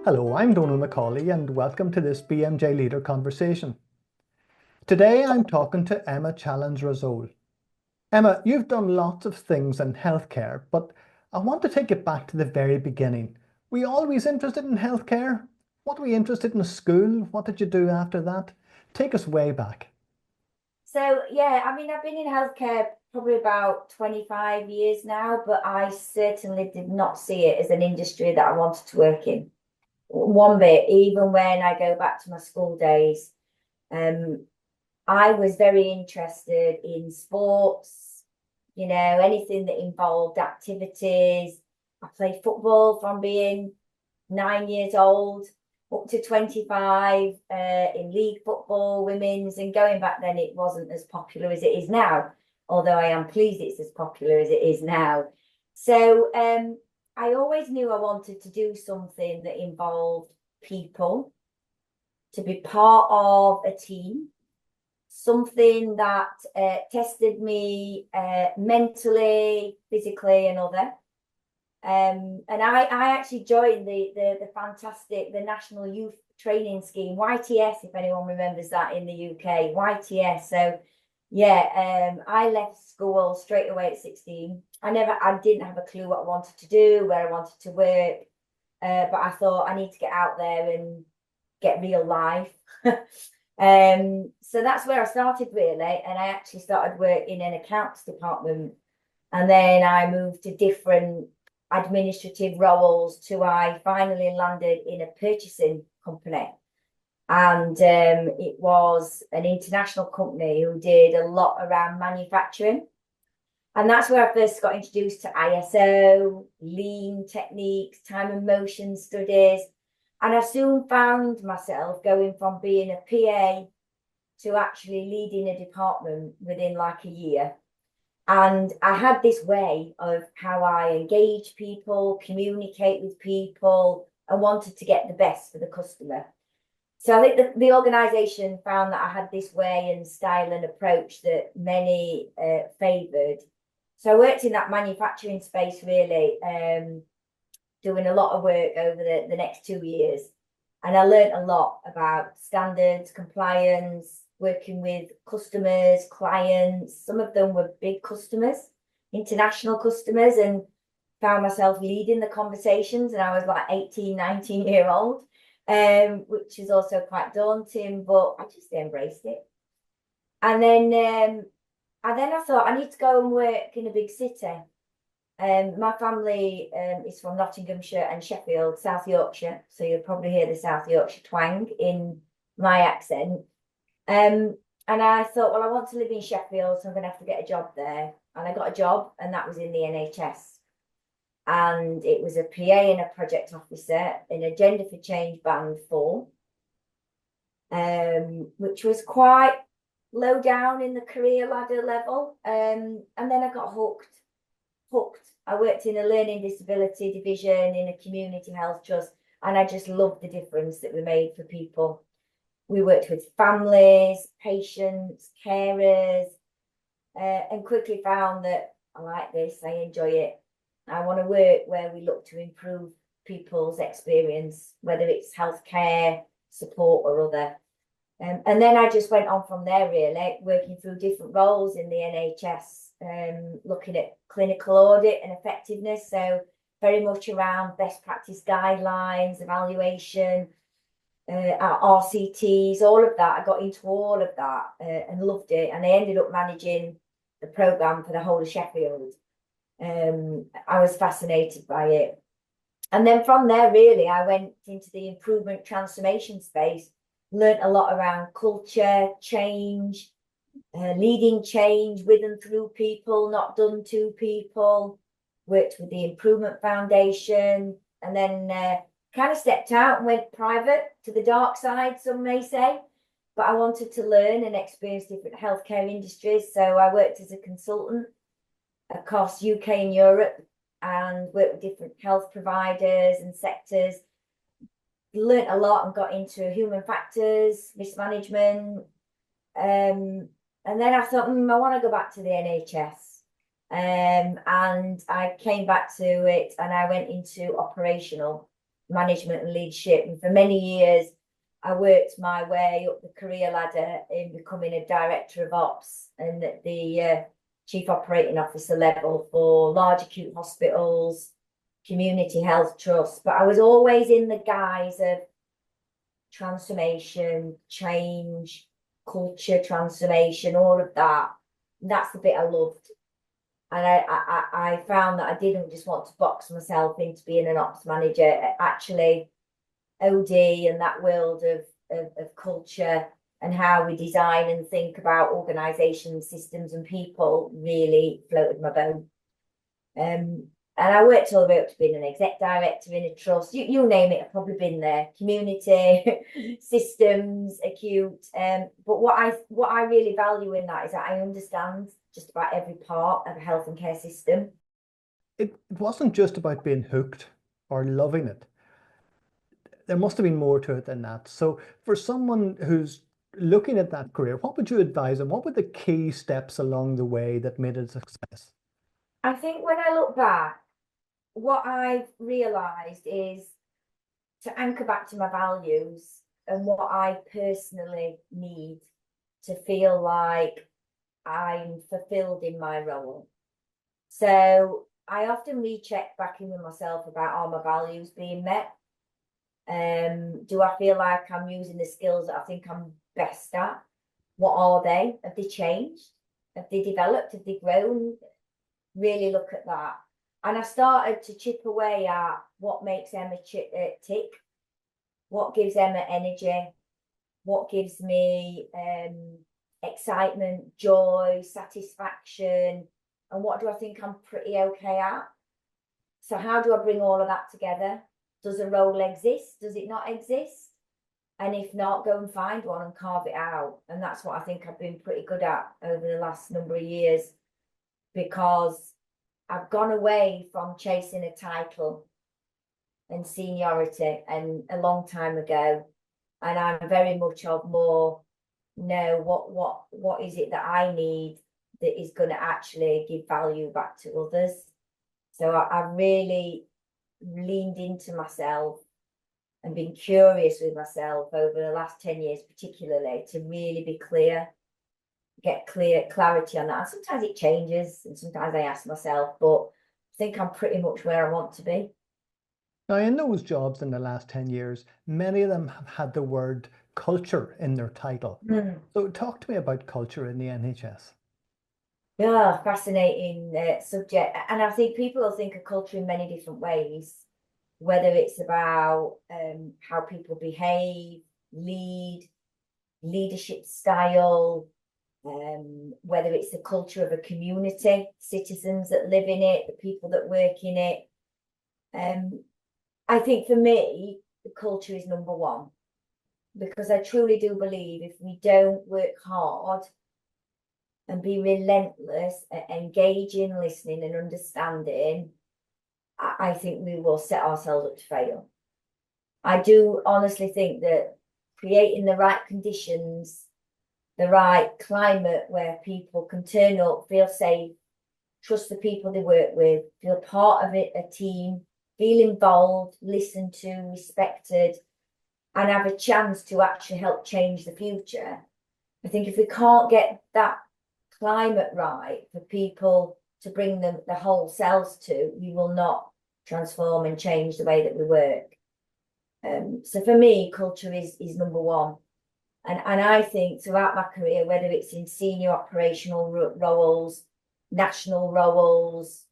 Hello, I'm Donal McCauley and welcome to this BMJ Leader Conversation. Today I'm talking to Emma Challans-Rasool. Emma, you've done lots of things in healthcare, but I want to take it back to the very beginning. Were you always interested in healthcare? What were you interested in school? What did you do after that? Take us way back. I've been in healthcare probably about 25 years now, but I certainly did not see it as an industry that I wanted to work in. One bit, even when I go back to my school days, um, I was very interested in sports, anything that involved activities. I played football from being 9 years old up to 25 in league football, women's, and going back then it wasn't as popular as it is now, although I am pleased it's as popular as it is now. So I always knew I wanted to do something that involved people, to be part of a team, something that tested me mentally, physically, and other. And I actually joined the fantastic the National Youth Training Scheme, YTS, if anyone remembers that in the UK, YTS. I left school straight away at 16. I didn't have a clue what I wanted to do, where I wanted to work, but I thought I need to get out there and get real life. So that's where I started really, and I actually started work in an accounts department, and then I moved to different administrative roles till I finally landed in a purchasing company. And it was an international company who did a lot around manufacturing. And that's where I first got introduced to ISO, lean techniques, time and motion studies. And I soon found myself going from being a PA to actually leading a department within like a year. And I had this way of how I engage people, communicate with people, and wanted to get the best for the customer. So I think the organisation found that I had this way and style and approach that many favoured. So I worked in that manufacturing space really, doing a lot of work over the next 2 years. And I learned a lot about standards, compliance, working with customers, clients. Some of them were big customers, international customers, and found myself leading the conversations. And I was like 18, 19-year old, which is also quite daunting, but I just embraced it. And then I thought I need to go and work in a big city. My family is from Nottinghamshire and Sheffield, South Yorkshire. So you'll probably hear the South Yorkshire twang in my accent. And I thought, well, I want to live in Sheffield, so I'm going to have to get a job there. And I got a job, and that was in the NHS. And it was a PA and a project officer in a Gender for Change Band 4, which was quite low down in the career ladder level. And then I got hooked. I worked in a learning disability division in a community health trust, and I just loved the difference that we made for people. We worked with families, patients, carers, and quickly found that I like this, I enjoy it. I want to work where we look to improve people's experience, whether it's healthcare, support, or other. And then I just went on from there, really, working through different roles in the NHS, looking at clinical audit and effectiveness. So very much around best practice guidelines, evaluation, RCTs, all of that. I got into all of that and loved it. And I ended up managing the programme for the whole of Sheffield. I was fascinated by it. And then from there, really, I went into the improvement transformation space, learned a lot around culture, change, leading change with and through people, not done to people, worked with the Improvement Foundation, and then kind of stepped out and went private to the dark side, some may say. But I wanted to learn and experience different healthcare industries. So I worked as a consultant across UK and Europe and worked with different health providers and sectors. Learned a lot and got into human factors, risk management. And then I thought, I want to go back to the NHS. And I came back to it and I went into operational, management and leadership. And for many years, I worked my way up the career ladder in becoming a director of ops and at the chief operating officer level for large acute hospitals, community health trusts. But I was always in the guise of transformation, change, culture transformation, all of that. And that's the bit I loved. And I found that I didn't just want to box myself into being an ops manager. Actually, OD and that world of culture and how we design and think about organisations, systems and people really floated my boat. And I worked all the way up to being an exec director in a trust. You name it, I've probably been there. Community, systems, acute. But what I really value in that is that I understand just about every part of a health and care system. It wasn't just about being hooked or loving it. There must have been more to it than that. So for someone who's looking at that career, what would you advise them? What were the key steps along the way that made it a success? I think when I look back, what I've realised is to anchor back to my values and what I personally need to feel like I'm fulfilled in my role. So I often recheck back in with myself about are my values being met? Do I feel like I'm using the skills that I think I'm best at? What are they? Have they changed? Have they developed? Have they grown? Really look at that. And I started to chip away at what makes Emma tick, what gives Emma energy, what gives me excitement, joy, satisfaction, and what do I think I'm pretty okay at? So how do I bring all of that together? Does a role exist? Does it not exist? And if not, go and find one and carve it out. And that's what I think I've been pretty good at over the last number of years, because I've gone away from chasing a title and seniority and a long time ago. And I'm very much of more, no, what is it that I need that is going to actually give value back to others? So I really leaned into myself and been curious with myself over the last 10 years, particularly, to really be clear, get clarity on that. And sometimes it changes and sometimes I ask myself, but I think I'm pretty much where I want to be. Now, in those jobs in the last 10 years, many of them have had the word culture in their title. So talk to me about culture in the NHS. Yeah, fascinating subject. And I think people will think of culture in many different ways, whether it's about how people behave, leadership style, whether it's the culture of a community, citizens that live in it, the people that work in it. I think for me, the culture is number one, because I truly do believe if we don't work hard and be relentless at engaging, listening and understanding, I think we will set ourselves up to fail. I do honestly think that creating the right conditions, the right climate where people can turn up, feel safe, trust the people they work with, feel part of it, a team, feel involved, listened to, respected, and have a chance to actually help change the future. I think if we can't get that climate right for people to bring them the whole selves to, we will not transform and change the way that we work. So for me, culture is number one. And I think throughout my career, whether it's in senior operational roles, national roles,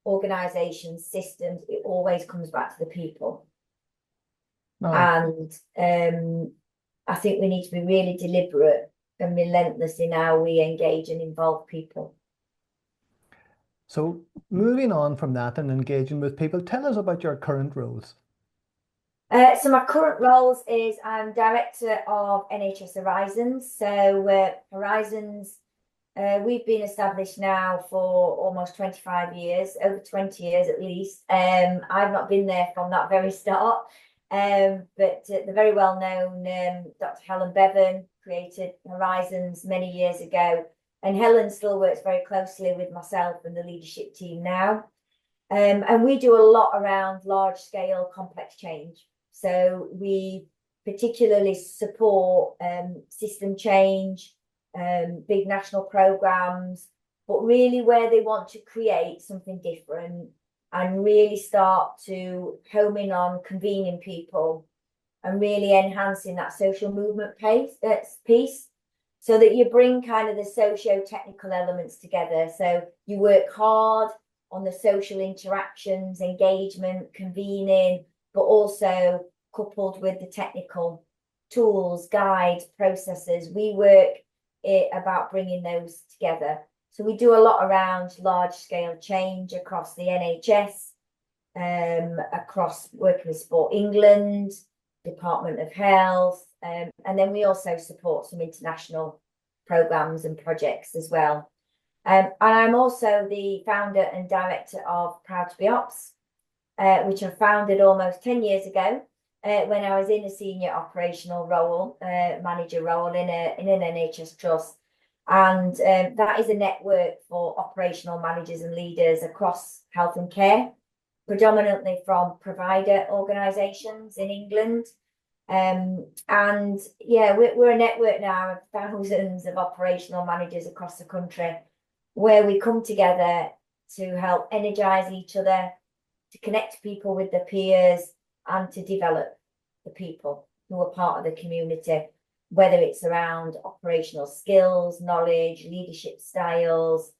organisations, systems, it always comes back to the people. And I think we need to be really deliberate and relentless in how we engage and involve people. So moving on from that and engaging with people, tell us about your current roles. So my current roles is I'm director of NHS Horizons. So Horizons, we've been established now for almost 25 years, over 20 years at least. I've not been there from that very start. But the very well-known Dr. Helen Bevan created Horizons many years ago. And Helen still works very closely with myself and the leadership team now. And we do a lot around large scale complex change. So we particularly support system change, big national programs, but really where they want to create something different and really start to home in on convening people and really enhancing that social movement piece so that you bring kind of the socio-technical elements together. So you work hard on the social interactions, engagement, convening, but also coupled with the technical tools, guides, processes. We work about bringing those together. So we do a lot around large scale change across the NHS, across working with Sport England, Department of Health, and then we also support some international programs and projects as well. And I'm also the founder and director of Proud to be Ops, which I founded almost 10 years ago when I was in a senior operational role, manager role in an NHS trust. And that is a network for operational managers and leaders across health and care, predominantly from provider organisations in England. And yeah, we're a network now of thousands of operational managers across the country where we come together to help energise each other, to connect people with their peers and to develop the people who are part of the community, whether it's around operational skills, knowledge, leadership styles.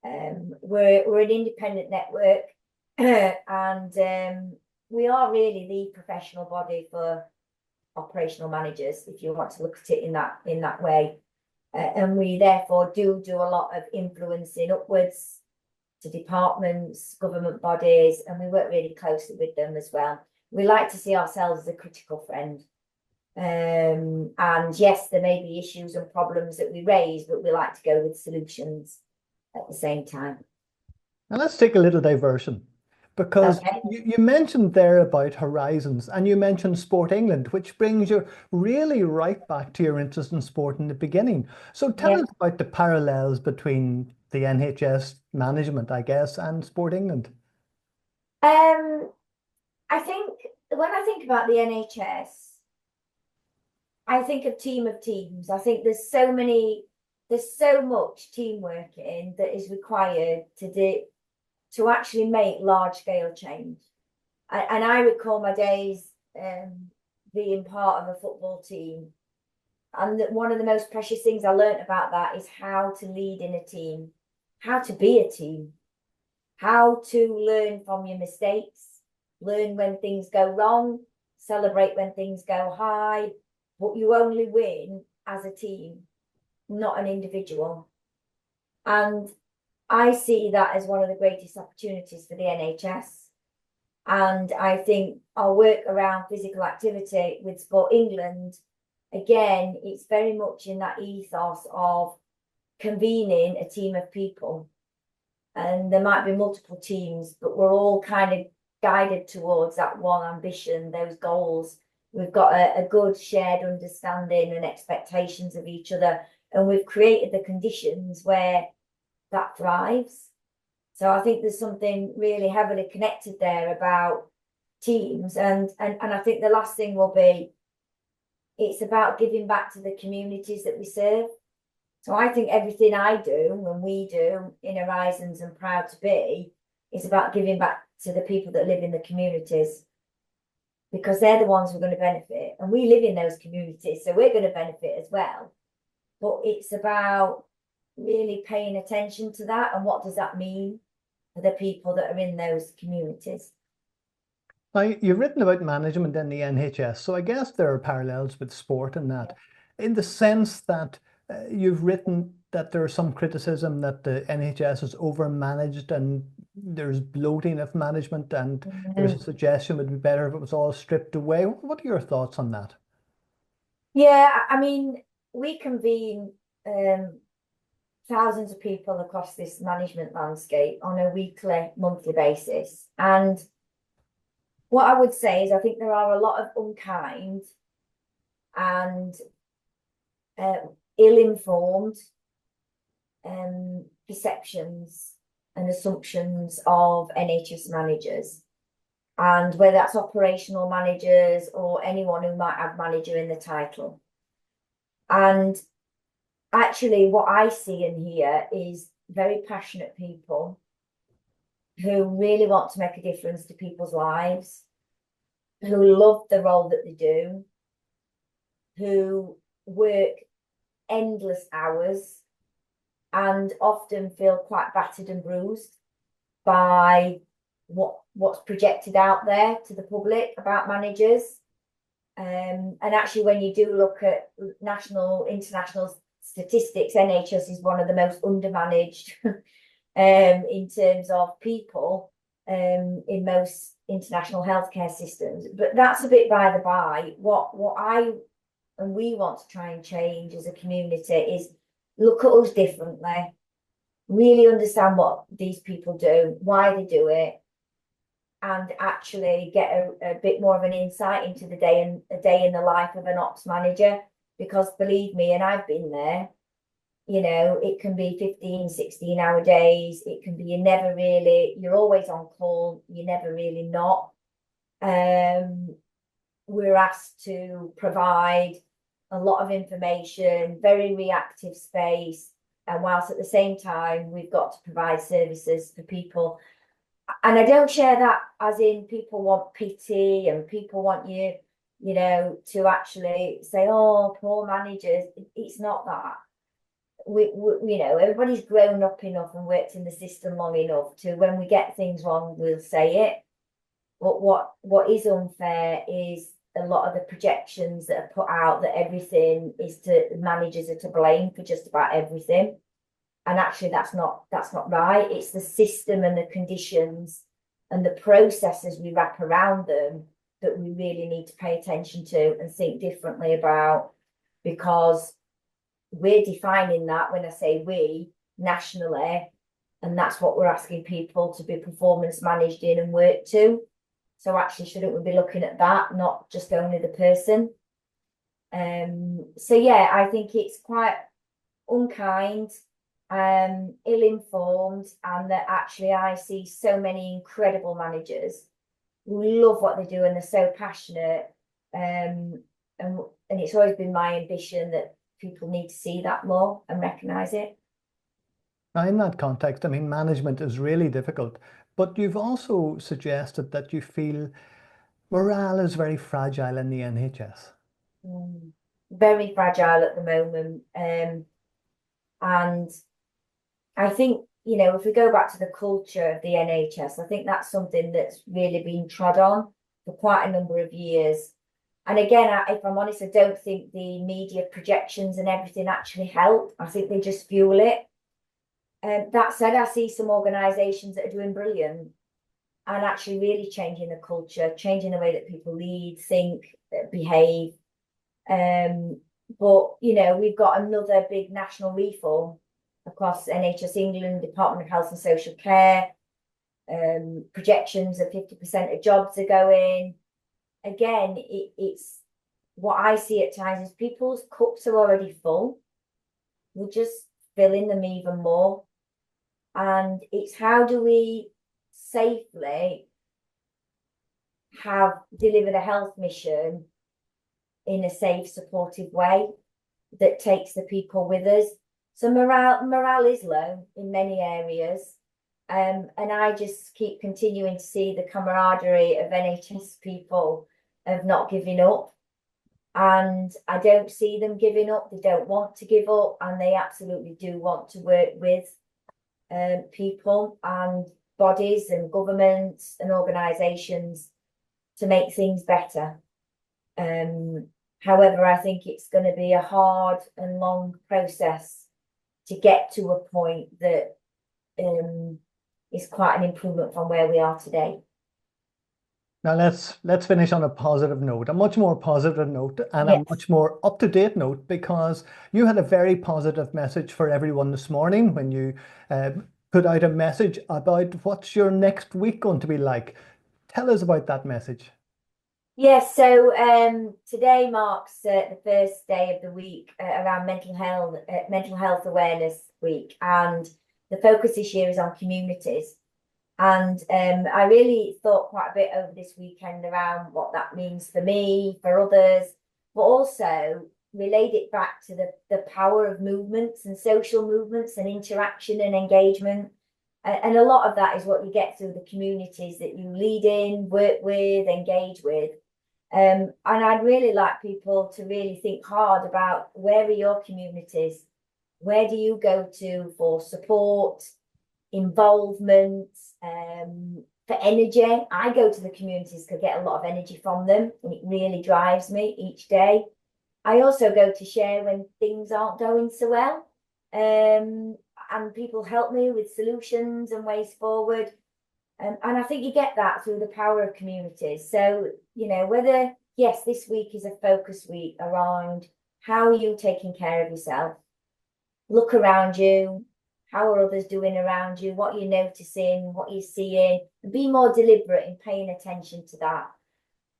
We're an independent network and we are really the professional body for operational managers, if you want to look at it in that way. And we therefore do a lot of influencing upwards to departments, government bodies, and we work really closely with them as well. We like to see ourselves as a critical friend. And yes, there may be issues and problems that we raise, but we like to go with solutions at the same time. And let's take a little diversion because Okay. you mentioned there about horizons and you mentioned Sport England, which brings you really right back to your interest in sport in the beginning. So tell Yeah. us about the parallels between the NHS management, I guess, and Sport England. I think when I think about the NHS, I think of team of teams. I think there's so much teamwork in that is required to actually make large scale change. And I recall my days being part of a football team. And that one of the most precious things I learned about that is how to lead in a team, how to be a team, how to learn from your mistakes, learn when things go wrong, celebrate when things go high, but you only win as a team, not an individual. And I see that as one of the greatest opportunities for the NHS. And I think our work around physical activity with Sport England, again, it's very much in that ethos of convening a team of people. And there might be multiple teams, but we're all kind of guided towards that one ambition, those goals. We've got a good shared understanding and expectations of each other. And we've created the conditions where that thrives. So I think there's something really heavily connected there about teams. And I think the last thing will be, it's about giving back to the communities that we serve. So I think everything I do and we do in Horizons and Proud to Be is about giving back to the people that live in the communities, because they're the ones who are going to benefit. And we live in those communities, so we're going to benefit as well. But it's about really paying attention to that and what does that mean for the people that are in those communities. Now, you've written about management in the NHS, so I guess there are parallels with sport in that, in the sense that you've written that there's some criticism that the NHS is overmanaged and there's bloating of management, and there's a suggestion it would be better if it was all stripped away. What are your thoughts on that? Yeah, I mean, we convene thousands of people across this management landscape on a weekly, monthly basis. And what I would say is I think there are a lot of unkind and ill-informed perceptions and assumptions of NHS managers. And whether that's operational managers or anyone who might have manager in the title. And actually, what I see in here is very passionate people who really want to make a difference to people's lives, who love the role that they do, who work endless hours and often feel quite battered and bruised by what's projected out there to the public about managers. And actually, when you do look at national, international statistics, NHS is one of the most undermanaged in terms of people in most international healthcare systems. But that's a bit by the by. What I and we want to try and change as a community is look at us differently, really understand what these people do, why they do it, and actually get a bit more of an insight into a day in the life of an ops manager. Because believe me, and I've been there, you know, it can be 15, 16-hour days. It can be you're always on call, you're never really not. We're asked to provide a lot of information, very reactive space, and whilst at the same time we've got to provide services for people. And I don't share that as in people want pity and people want you know, to actually say, oh, poor managers. It's not that. We you know, everybody's grown up enough and worked in the system long enough to, when we get things wrong, we'll say it. But what is unfair is a lot of the projections that are put out that everything is managers are to blame for just about everything. And actually that's not right. It's the system and the conditions and the processes we wrap around them that we really need to pay attention to and think differently about, because we're defining that, when I say we, nationally, and that's what we're asking people to be performance managed in and work to. So actually, shouldn't we be looking at that, not just only the person? So yeah, I think it's quite unkind, ill-informed, and that actually I see so many incredible managers who love what they do and they're so passionate. And it's always been my ambition that people need to see that more and recognise it. Now, in that context, I mean, management is really difficult, but you've also suggested that you feel morale is very fragile in the NHS. Very fragile at the moment. And I think, you know, if we go back to the culture of the NHS, I think that's something that's really been trod on for quite a number of years. And again, if I'm honest, I don't think the media projections and everything actually help. I think they just fuel it. That said, I see some organisations that are doing brilliant and actually really changing the culture, changing the way that people lead, think, behave. But, you know, we've got another big national reform across NHS England, Department of Health and Social Care. Projections of 50% of jobs are going. Again, it's what I see at times is people's cups are already full. We're just filling them even more. And it's how do we safely deliver the health mission in a safe, supportive way that takes the people with us. So morale is low in many areas. And I just keep continuing to see the camaraderie of NHS people of not giving up. And I don't see them giving up. They don't want to give up, and they absolutely do want to work with people and bodies and governments and organisations to make things better. However, I think it's going to be a hard and long process to get to a point that is quite an improvement from where we are today. Now let's finish on a positive note, a much more positive note, and Yes. a much more up-to-date note, because you had a very positive message for everyone this morning when you put out a message about what's your next week going to be like. Tell us about that message. Yes, so today marks the first day of the week around mental health awareness week, and the focus this year is on communities. And I really thought quite a bit over this weekend around what that means for me, for others, but also relayed it back to the power of movements and social movements and interaction and engagement. And a lot of that is what you get through the communities that you lead in, work with, engage with. And I'd really like people to really think hard about, where are your communities? Where do you go to for support, involvement, for energy? I go to the communities to get a lot of energy from them, and it really drives me each day. I also go to share when things aren't going so well, and people help me with solutions and ways forward. And I think you get that through the power of communities. So, whether, yes, this week is a focus week around how are you taking care of yourself? Look around you. How are others doing around you? What you're noticing, what you're seeing, and be more deliberate in paying attention to that.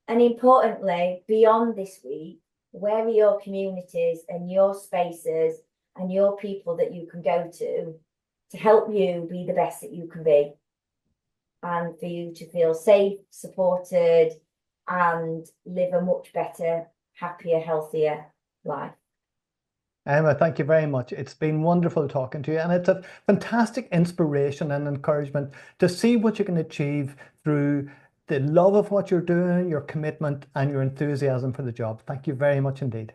And importantly, beyond this week, where are your communities and your spaces and your people that you can go to help you be the best that you can be, and for you to feel safe, supported, and live a much better, happier, healthier life. Emma, thank you very much. It's been wonderful talking to you, and it's a fantastic inspiration and encouragement to see what you can achieve through the love of what you're doing, your commitment, and your enthusiasm for the job. Thank you very much indeed.